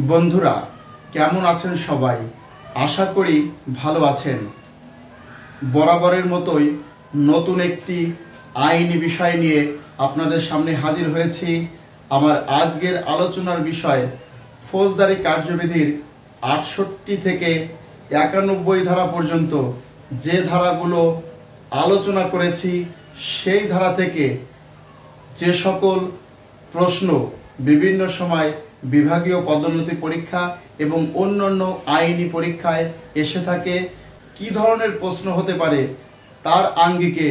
বন্ধুরা কেমন আছেন সবাই? আশা করি ভালো আছেন। বরাবরের মতোই নতুন একটি আইনি বিষয় নিয়ে আপনাদের সামনে হাজির হয়েছি। আমার আজকের আলোচনার বিষয় ফৌজদারি কার্যবিধির ৬৮ থেকে ৯১ ধারা পর্যন্ত যে ধারাগুলো আলোচনা করেছি সেই ধারা থেকে যে সকল প্রশ্ন বিভিন্ন সময় বিভাগীয় পদোন্নতি পরীক্ষা এবং অন্যান্য আইনি পরীক্ষায় এসে থাকে, কি ধরনের প্রশ্ন হতে পারে তার আঙ্গিকে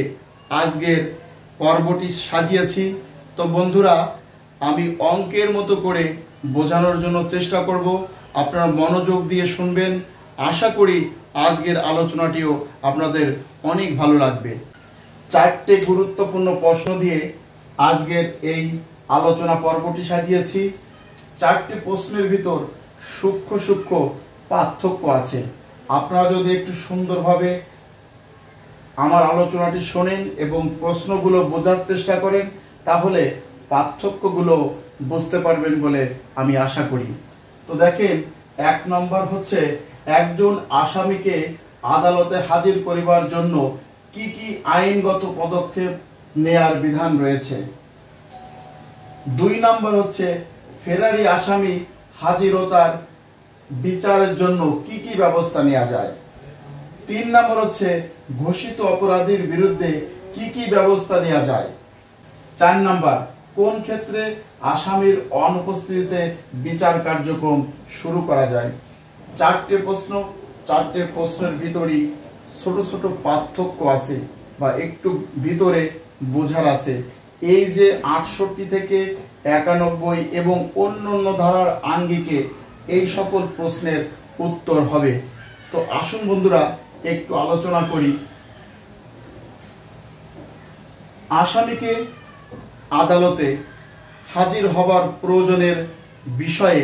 আজকের পর্বটি সাজিয়েছি। তো বন্ধুরা, আমি অঙ্কের মতো করে বোঝানোর জন্য চেষ্টা করব, আপনারা মনোযোগ দিয়ে শুনবেন। আশা করি আজকের আলোচনাটিও আপনাদের অনেক ভালো লাগবে। 4টে গুরুত্বপূর্ণ প্রশ্ন দিয়ে আজকের এই আলোচনা পর্বটি সাজিয়েছি। 4টে প্রশ্নের ভিতর সূক্ষ্ম সূক্ষ্ম পার্থক্য আছে। আপনারা যদি একটু সুন্দরভাবে আমার আলোচনাটি শোনেন এবং প্রশ্নগুলো বোঝার চেষ্টা করেন তাহলে পার্থক্যগুলো বুঝতে পারবেন বলে আমি আশা করি। তো দেখেন, 1 নম্বর হচ্ছে একজন আসামিকে আদালতে হাজির করিবার জন্য কি কি আইনগত পদক্ষেপ নেয়ার বিধান রয়েছে। 2 নম্বর হচ্ছে ফেরারি আসামি হাজির ও তার বিচারের জন্য কি কি ব্যবস্থা নেওয়া যায়। 3 নম্বর হচ্ছে ঘোষিত অপরাধীর বিরুদ্ধে কি কি ব্যবস্থা নেওয়া যায়। 4 নম্বর কোন ক্ষেত্রে আসামির অনুপস্থিতিতে বিচার কার্যক্রম শুরু করা যায়। 4টে প্রশ্ন, 4টে প্রশ্নের ভিতরেই ছোট ছোট পার্থক্য আছে বা একটু ভিতরে বোঝার আছে। এই যে ৬৮ থেকে ৯১ এবং অন্যান্য ধারার আঙ্গিকে এই সকল প্রশ্নের উত্তর হবে। তো আসুন বন্ধুরা একটু আলোচনা করি। আসামিকে আদালতে হাজির হবার প্রয়োজনের বিষয়ে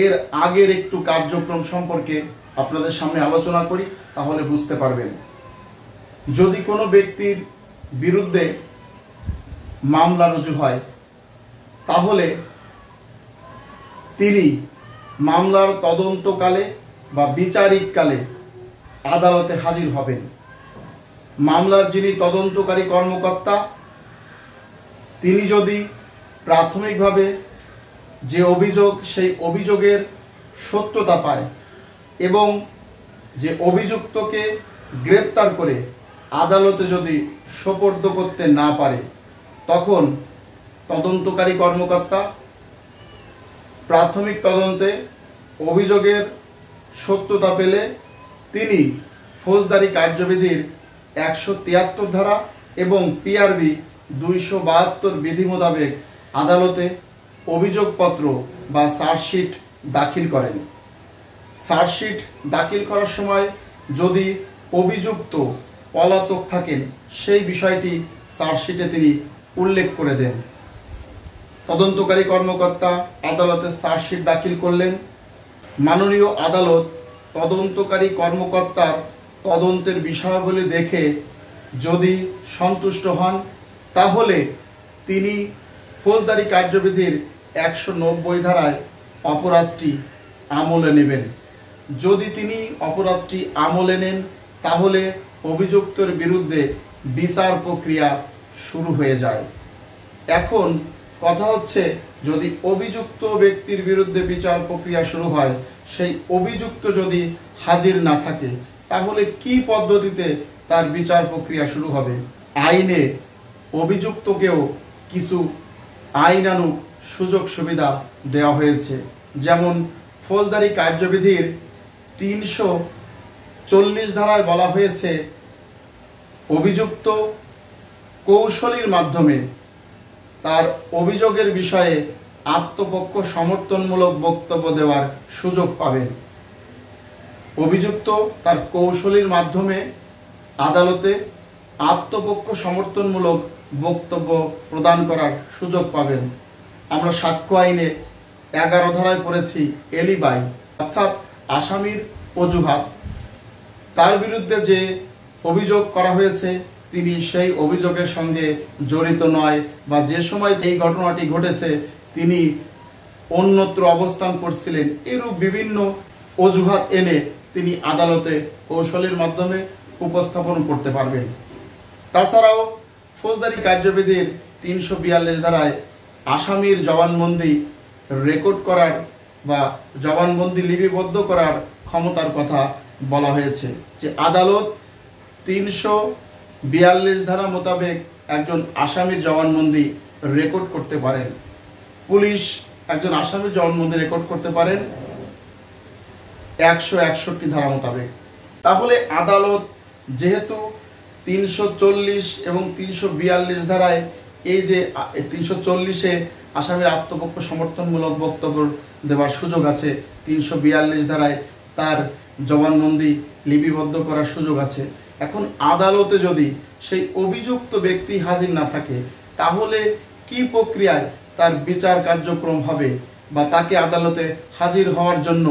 এর আগের একটু কার্যক্রম সম্পর্কে আপনাদের সামনে আলোচনা করি, তাহলে বুঝতে পারবেন। যদি কোনো ব্যক্তির বিরুদ্ধে মামলা রুজু হয় তাহলে তিনি মামলার তদন্তকালে বা বিচারিককালে আদালতে হাজির হবেন। মামলার যিনি তদন্তকারী কর্মকর্তা তিনি যদি প্রাথমিকভাবে যে অভিযোগ সেই অভিযোগের সত্যতা পায় এবং যে অভিযুক্তকে গ্রেপ্তার করে আদালতে যদি সোপর্দ করতে না পারে তখন তদন্তকারী কর্মকর্তা প্রাথমিক তদন্তে অভিযোগের সত্যতা পেলে তিনি ফৌজদারি কার্যবিধির ১৭৩ ধারা এবং পিআরবি ২৭২ বিধি মোতাবেক আদালতে অভিযোগপত্র বা চার্জশিট দাখিল করেন। চার্জশিট দাখিল করার সময় যদি অভিযুক্ত পলাতক থাকেন সেই বিষয়টি চার্জশিটে তিনি উল্লেখ করে দেন। তদন্তকারী কর্মকর্তা আদালতে চার্জশিট দাখিল করলেন। মাননীয় আদালত তদন্তকারী কর্মকর্তার তদন্তের বিষয়াবলী দেখে যদি সন্তুষ্ট হন তাহলে তিনি ফৌজদারি কার্যবিধির ১৯০ ধারায় অপরাধটি আমলে নেবেন। যদি তিনি অপরাধটি আমলে নেন তাহলে অভিযুক্তের বিরুদ্ধে বিচার প্রক্রিয়া শুরু হয়ে যায়। এখন কথা হচ্ছে, যদি অভিযুক্ত ব্যক্তির বিরুদ্ধে বিচার প্রক্রিয়া শুরু হয়, সেই অভিযুক্ত যদি হাজির না থাকে তাহলে কি পদ্ধতিতে তার বিচার প্রক্রিয়া শুরু হবে। আইনে অভিযুক্তকেও কিছু আইনানুগ সুযোগ সুবিধা দেওয়া হয়েছে। যেমন ফৌজদারি কার্যবিধির ৩৪০ ধারায় বলা হয়েছে অভিযুক্ত কৌশলীর মাধ্যমে তার অভিযোগের বিষয়ে আত্মপক্ষ সমর্থনমূলক বক্তব্য দেওয়ার সুযোগ পাবেন। অভিযুক্ত তার কৌশলীর মাধ্যমে আদালতে আত্মপক্ষ সমর্থনমূলক বক্তব্য প্রদান করার সুযোগ পাবেন। আমরা সাক্ষ্য আইনে ১১ ধারায় পড়েছি এলিবাই, অর্থাৎ আসামির অজুহাত। তার বিরুদ্ধে যে অভিযোগ করা হয়েছে তিনি সেই অভিযোগের সঙ্গে জড়িত নয় বা যে সময় এই ঘটনাটি ঘটেছে তিনি অন্যত্র অবস্থান করছিলেন, এরূপ বিভিন্ন অজুহাত এনে তিনি আদালতে কৌশলের মাধ্যমে উপস্থাপন করতে পারবেন। তাছাড়াও ফৌজদারি কার্যবিধির 342 ধারায় আসামির জবানবন্দি রেকর্ড করার বা জবানবন্দি লিপিবদ্ধ করার ক্ষমতার কথা বলা হয়েছে, যে আদালত 342 ধারা মোতাবেক একজন আসামির জবানবন্দি রেকর্ড করতে পারেন। পুলিশ একজন আসামির জবানবন্দি রেকর্ড করতে পারেন 161 ধারা মোতাবেক। তাহলে আদালত যেহেতু 340 এবং 342 ধারায় এই যে 340-এ আসামির আত্মপক্ষ সমর্থনমূলক বক্তব্য দেওয়ার সুযোগ আছে, 342 ধারায় তার জবানবন্দি লিপিবদ্ধ করার সুযোগ আছে। এখন আদালতে যদি সেই অভিযুক্ত ব্যক্তি হাজির না থাকে, তাহলে কি প্রক্রিয়ায় তার বিচার কার্যক্রম হবে বা তাকে আদালতে হাজির হওয়ার জন্য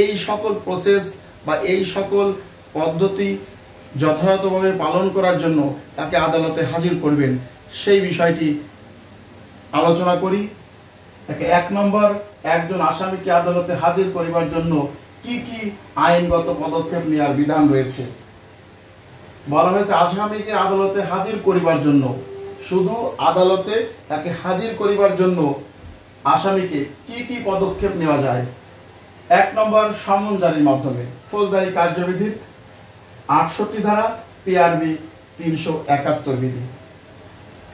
এই সকল প্রসেস বা এই সকল পদ্ধতি যথাযথভাবে পালন করার জন্য তাকে আদালতে হাজির করবেন, সেই বিষয়টি আলোচনা করি। 1 নম্বর, একজন আসামিকে আদালতে হাজির করিবার জন্য কি কি আইনগত পদক্ষেপ নেওয়ার বিধান রয়েছে। বলা হয়েছে আসামিকে আদালতে হাজির করিবার জন্য, শুধু আদালতে তাকে হাজির করিবার জন্য আসামিকে কি কি পদক্ষেপ নেওয়া যায়। 1 নম্বর, সমন জারির মাধ্যমে। ফৌজদারি কার্যবিধির 68 ধারা, পিআরবি 371 বিধি,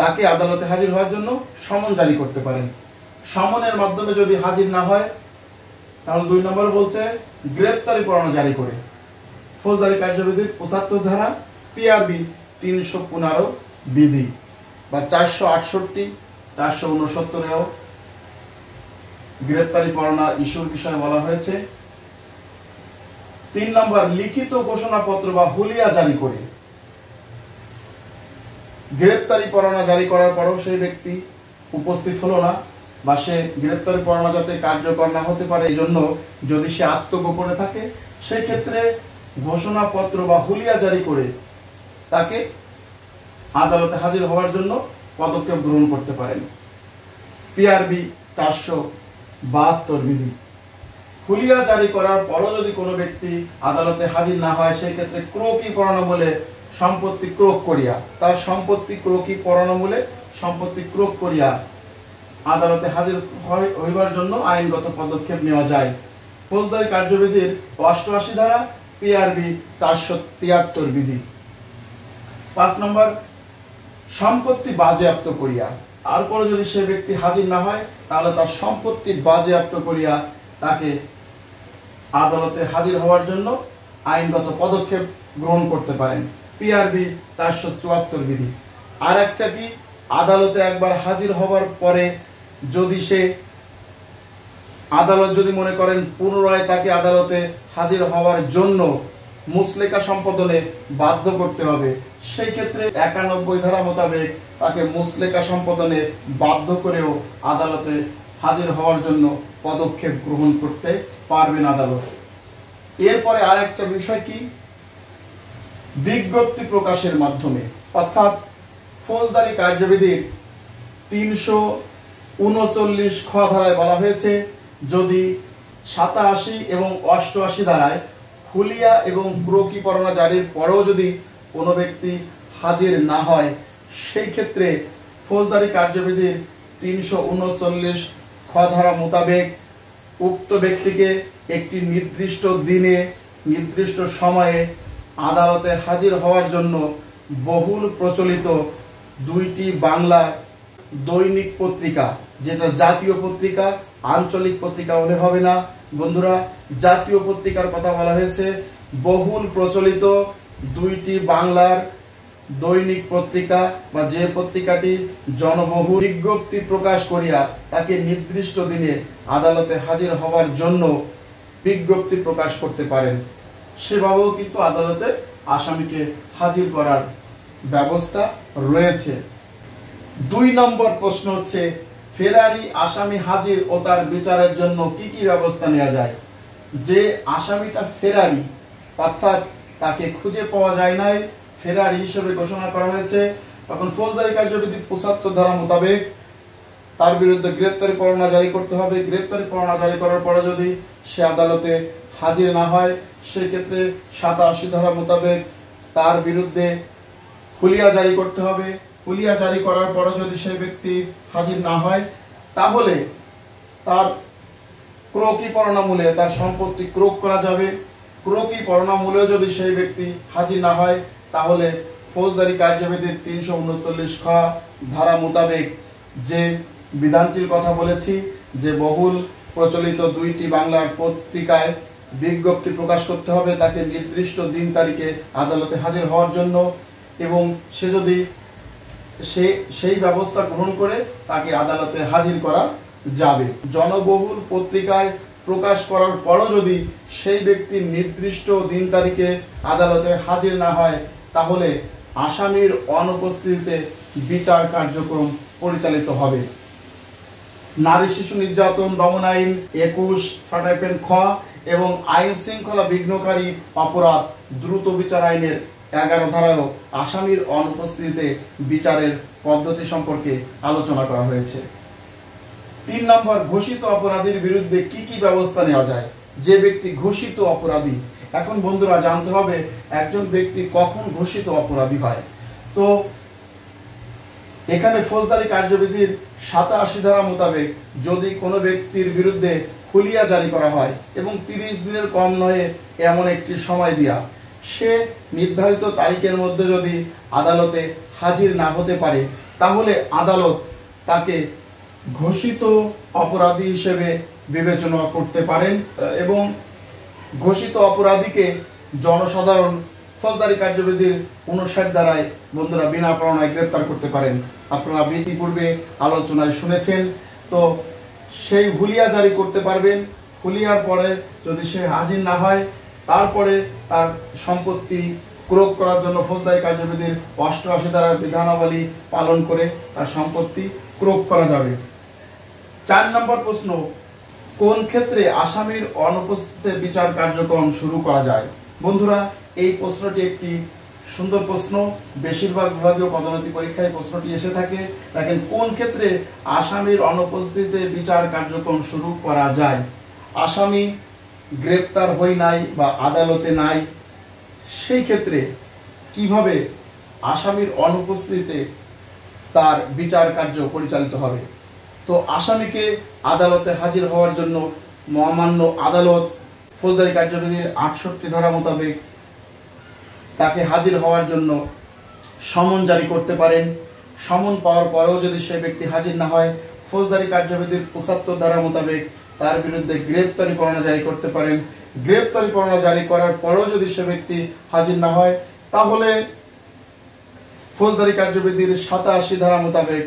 তাকে আদালতে হাজির হওয়ার জন্য সমন জারি করতে পারেন। সমনের মাধ্যমে যদি হাজির না হয়, তাহলে 2 নম্বর বলছে গ্রেপ্তারি পরোয়ানা জারি করে। ফৌজদারি কার্যবিধির 75 ধারা, পিআরবি 315 বিধি বা 468, 469-এও গ্রেপ্তারি পরোয়ানা ইস্যুর বিষয়ে বলা হয়েছে। 3 নম্বর, লিখিত ঘোষণাপত্র বা হুলিয়া জারি করে। গ্রেপ্তারি পরোয়ানা জারি করার পরেও সেই ব্যক্তি উপস্থিত হলো না বা সে গ্রেপ্তারি পরোয়ানা যাতে কার্যকর না হতে পারে, এই জন্য যদি সে আত্মগোপনে থাকে, সেই ক্ষেত্রে ঘোষণাপত্র বা হুলিয়া জারি করে তাকে আদালতে হাজির হওয়ার জন্য পদক্ষেপ গ্রহণ করতে পারেন। পিআরবি 472 বিধি। হুলিয়া জারি করার পরও যদি কোনো ব্যক্তি আদালতে হাজির না হয়, সেই ক্ষেত্রে ক্রোকি পরোয়ানা বলে সম্পত্তি ক্রোক করিয়া, তার সম্পত্তি ক্রোকি পরোয়ানা বলে সম্পত্তি ক্রোক করিয়া আদালতে হাজির হইবার জন্য আইনগত পদক্ষেপ নেওয়া যায়। ফৌজদারি কার্যবিধির 88 ধারা, পিআরবি 473 বিধি। 5 নম্বর, সম্পত্তি বাজেয়াপ্ত করিয়া। তারপরে যদি সে ব্যক্তি হাজির না হয়, তাহলে তার সম্পত্তি বাজেয়াপ্ত করিয়া তাকে আদালতে হাজির হওয়ার জন্য আইনগত পদক্ষেপ গ্রহণ করতে পারেন। পিআরবি 474 বিধি। আর একটা কি, আদালতে একবার হাজির হওয়ার পরে যদি সে আদালত যদি মনে করেন পুনরায় তাকে আদালতে হাজির হওয়ার জন্য মুসলেকা সম্পাদনে বাধ্য করতে হবে, সেই ক্ষেত্রে 91 ধারা মোতাবেক তাকে মুসলেকা সম্পাদনে বাধ্য করেও আদালতে হাজির হওয়ার জন্য পদক্ষেপ গ্রহণ করতে পারবেন আদালত। এরপরে আরেকটা বিষয় কি, বিজ্ঞপ্তি প্রকাশের মাধ্যমে। অর্থাৎ ফৌজদারি কার্যবিধির 339 খ ধারায় বলা হয়েছে, যদি 87 এবং 88 ধারায় হুলিয়া এবং ক্রোকি পরোয়ানা জারির পরেও যদি কোনো ব্যক্তি হাজির না হয়, সেই ক্ষেত্রে ফৌজদারি কার্যবিধির 339 খ ধারা মোতাবেক উক্ত ব্যক্তিকে একটি নির্দিষ্ট দিনে নির্দিষ্ট সময়ে আদালতে হাজির হওয়ার জন্য বহুল প্রচলিত 2টি বাংলা দৈনিক পত্রিকা, যেটা জাতীয় পত্রিকা, আঞ্চলিক পত্রিকা হলে হবে না বন্ধুরা, জাতীয় পত্রিকার কথা বলা হয়েছে। বহুল প্রচলিত 2টি বাংলার দৈনিক পত্রিকা বা যে পত্রিকাটি জনবহুল বিজ্ঞপ্তি প্রকাশ করিয়া তাকে নির্দিষ্ট দিনে আদালতে হাজির হওয়ার জন্য বিজ্ঞপ্তি প্রকাশ করতে পারেন, সেভাবেও কিন্তু আদালতে আসামিকে হাজির করার ব্যবস্থা রয়েছে। 2 নম্বর প্রশ্ন হচ্ছে, ফেরারি আসামি হাজির ও তার বিচারের জন্য কি কি ব্যবস্থা নেওয়া যায়। যে আসামিটা ফেরারি, অর্থাৎ তাকে খুঁজে পাওয়া যায় নাই, ফেরারি হিসেবে ঘোষণা করা হয়েছে, তখন ফৌজদারি কার্যবিধি 75 ধারা মোতাবেক তার বিরুদ্ধে গ্রেপ্তারি পরোয়ানা জারি করতে হবে। গ্রেপ্তারি পরোয়ানা জারি করার পরে যদি সে আদালতে হাজির না হয়, সেক্ষেত্রে 87 ধারা মোতাবেক তার বিরুদ্ধে হুলিয়া জারি করতে হবে। হুলিয়া জারি করার পরে যদি সেই ব্যক্তি হাজির না হয়, তাহলে তার ক্রোকি পরোয়ানা মূলে তার সম্পত্তি ক্রোক করা যাবে। ক্রোকি পরোয়ানা মূলে যদি সেই ব্যক্তি হাজির না হয়, তাহলে ফৌজদারি কার্যবিধির 339 খ ধারা মোতাবেক যে বিধানটির কথা বলেছি, যে বহুল প্রচলিত 2টি বাংলার পত্রিকায় বিজ্ঞপ্তি প্রকাশ করতে হবে তাকে নির্দিষ্ট দিন তারিখে আদালতে হাজির হওয়ার জন্য, এবং সে যদি সেই ব্যবস্থা গ্রহণ করে তাকে আদালতে হাজির করা যাবে। জনবহুল পত্রিকায় প্রকাশ করার পরও যদি সেই ব্যক্তি নির্দিষ্ট দিন তারিখে আদালতে হাজির না হয়, তাহলে আসামির অনুপস্থিতিতে বিচার কার্যক্রম পরিচালিত হবে। নারী শিশু নির্যাতন দমন আইন 21 খ এবং আইন শৃঙ্খলা বিঘ্নকারী অপরাধ দ্রুত বিচার আইনের 11 ধারায়ও আসামির অনুপস্থিতিতে বিচারের পদ্ধতি সম্পর্কে আলোচনা করা হয়েছে। 3 নম্বর, ঘোষিত অপরাধীর বিরুদ্ধে কি কি ব্যবস্থা নেওয়া যায়। যে ব্যক্তি ঘোষিত অপরাধী, এখন বন্ধুরা জানতে হবে একজন ব্যক্তি কখন ঘোষিত অপরাধী হয়। তো এখানে ফৌজদারি কার্যবিধির 87 ধারা মোতাবেক যদি কোনো ব্যক্তির বিরুদ্ধে হুলিয়া জারি করা হয় এবং 30 দিনের কম নয় এমন একটি সময় দিয়া সে নির্ধারিত তারিখের মধ্যে যদি আদালতে হাজির না হতে পারে, তাহলে আদালত তাকে ঘোষিত অপরাধী হিসেবে বিবেচনা করতে পারেন এবং ঘোষিত অপরাধীকে জনসাধারণ ফৌজদারি কার্যবিধির 59 ধারায় বন্ধুরা বিনা পরোয়ানায় গ্রেপ্তার করতে পারেন। আপনারা ইতিপূর্বে আলোচনায় শুনেছেন। তো সেই হুলিয়া জারি করতে পারবেন। হুলিয়ার পরে যদি সে হাজির না হয়, তারপরে তার সম্পত্তি ক্রোক করার জন্য ফৌজদারি কার্যবিধির 88 ধারার বিধানাবলী পালন করে তার সম্পত্তি ক্রোক করা যাবে। 4 নম্বর প্রশ্ন, কোন ক্ষেত্রে আসামির অনুপস্থিতিতে বিচার কার্যক্রম শুরু করা যায়। বন্ধুরা, এই প্রশ্নটি একটি সুন্দর প্রশ্ন। বেশিরভাগ বিভাগীয় পদোন্নতি পরীক্ষায় প্রশ্নটি এসে থাকে। দেখেন, কোন ক্ষেত্রে আসামির অনুপস্থিতিতে বিচার কার্যক্রম শুরু করা যায়। আসামি গ্রেপ্তার হই নাই বা আদালতে নাই, সেই ক্ষেত্রে কিভাবে আসামির অনুপস্থিতিতে তার বিচার কার্য পরিচালিত হবে। তো আসামিকে আদালতে হাজির হওয়ার জন্য মহামান্য আদালত ফৌজদারি কার্যবিধির 68 ধারা মোতাবেক তাকে হাজির হওয়ার জন্য সমন জারি করতে পারেন। সমন পাওয়ার পরেও যদি সে ব্যক্তি হাজির না হয়, ফৌজদারি কার্যবিধির 75 ধারা মোতাবেক তার বিরুদ্ধে গ্রেপ্তারি পরোয়ানা জারি করতে পারেন। গ্রেপ্তারি পরোয়ানা জারি করার পরেও যদি সে ব্যক্তি হাজির না হয়, তাহলে ফৌজদারি কার্যবিধির 87 ধারা মোতাবেক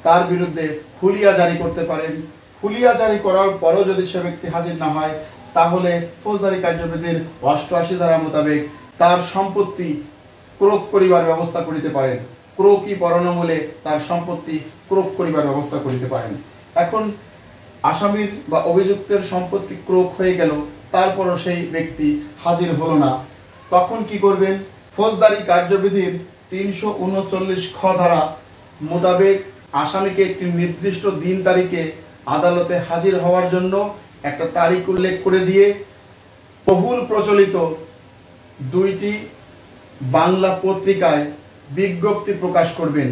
তার বিরুদ্ধে হুলিয়া জারি করতে পারেন। হুলিয়া জারি করার পরেও যদি সে ব্যক্তি হাজির না হয়, তাহলে ফৌজদারি কার্যবিধির 88 ধারা মোতাবেক তার সম্পত্তি ক্রোক করিবার ব্যবস্থা করিতে পারেন। ক্রোকি পরোয়ানা মূলে তার সম্পত্তি ক্রোক করিবার ব্যবস্থা করিতে পারেন। এখন আসামির বা অভিযুক্তের সম্পত্তি ক্রোক হয়ে গেল, তারপরও সেই ব্যক্তি হাজির হলো না, তখন কি করবেন। ফৌজদারি কার্যবিধির 339 খ ধারা মোতাবেক আসামিকে একটি নির্দিষ্ট দিন তারিখে আদালতে হাজির হওয়ার জন্য একটা তারিখ উল্লেখ করে দিয়ে বহুল প্রচলিত 2টি বাংলা পত্রিকায় বিজ্ঞপ্তি প্রকাশ করবেন।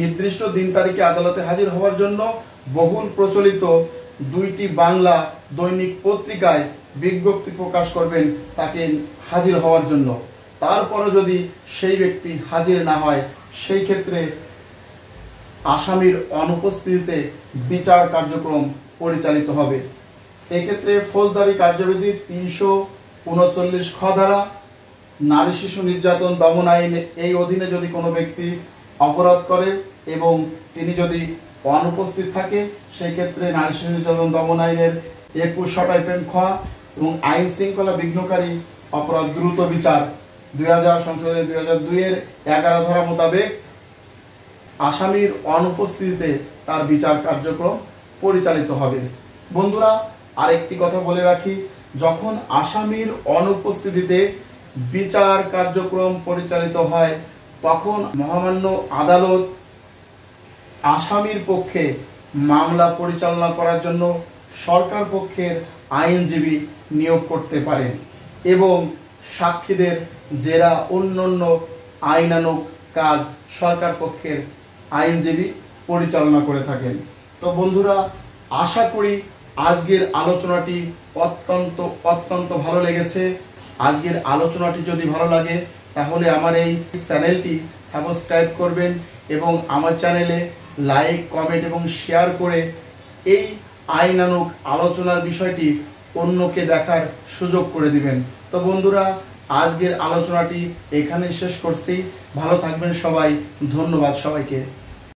নির্দিষ্ট দিন তারিখে আদালতে হাজির হওয়ার জন্য বহুল প্রচলিত 2টি বাংলা দৈনিক পত্রিকায় বিজ্ঞপ্তি প্রকাশ করবেন তাকে হাজির হওয়ার জন্য। তারপরে যদি সেই ব্যক্তি হাজির না হয়, সেই ক্ষেত্রে আসামির অনুপস্থিতিতে বিচার কার্যক্রম পরিচালিত হবে। এই ক্ষেত্রে ফৌজদারি কার্যবিধির 339 খ ধারা নারী শিশু নির্যাতন দমন আইন এই অধীনে যদি কোনো ব্যক্তি অপরাধ করে এবং তিনি যদি অনুপস্থিত থাকে, সেই ক্ষেত্রে নারী শিশু নির্যাতন দমন আইনের 21 খ এবং আইন শৃঙ্খলা বিঘ্নকারী অপরাধ দ্রুত বিচার 2000 সংশোধনী 2002 এর 11 ধারা মোতাবেক আসামির অনুপস্থিতিতে তার বিচার কার্যক্রম পরিচালিত হবে। বন্ধুরা, আরেকটি কথা বলে রাখি, যখন আসামির অনুপস্থিতিতে বিচার কার্যক্রম পরিচালিত হয়, তখন মহামান্য আদালত আসামির পক্ষে মামলা পরিচালনা করার জন্য সরকার পক্ষের আইনজীবী নিয়োগ করতে পারেন এবং সাক্ষীদের জেরা অন্যান্য আইনানুগ কাজ সরকার পক্ষের আইনজীবী পরিচালনা করে থাকেন। তো বন্ধুরা, আশা করি আজকের আলোচনাটি অত্যন্ত ভালো লেগেছে। আজকের আলোচনাটি যদি ভালো লাগে তাহলে আমার এই চ্যানেলটি সাবস্ক্রাইব করবেন এবং আমার চ্যানেলে লাইক, কমেন্ট এবং শেয়ার করে এই আইনানুগ আলোচনার বিষয়টি অন্যকে দেখার সুযোগ করে দিবেন। তো বন্ধুরা, আজকের আলোচনাটি এখানে শেষ করছি। ভালো থাকবেন সবাই। ধন্যবাদ সবাইকে।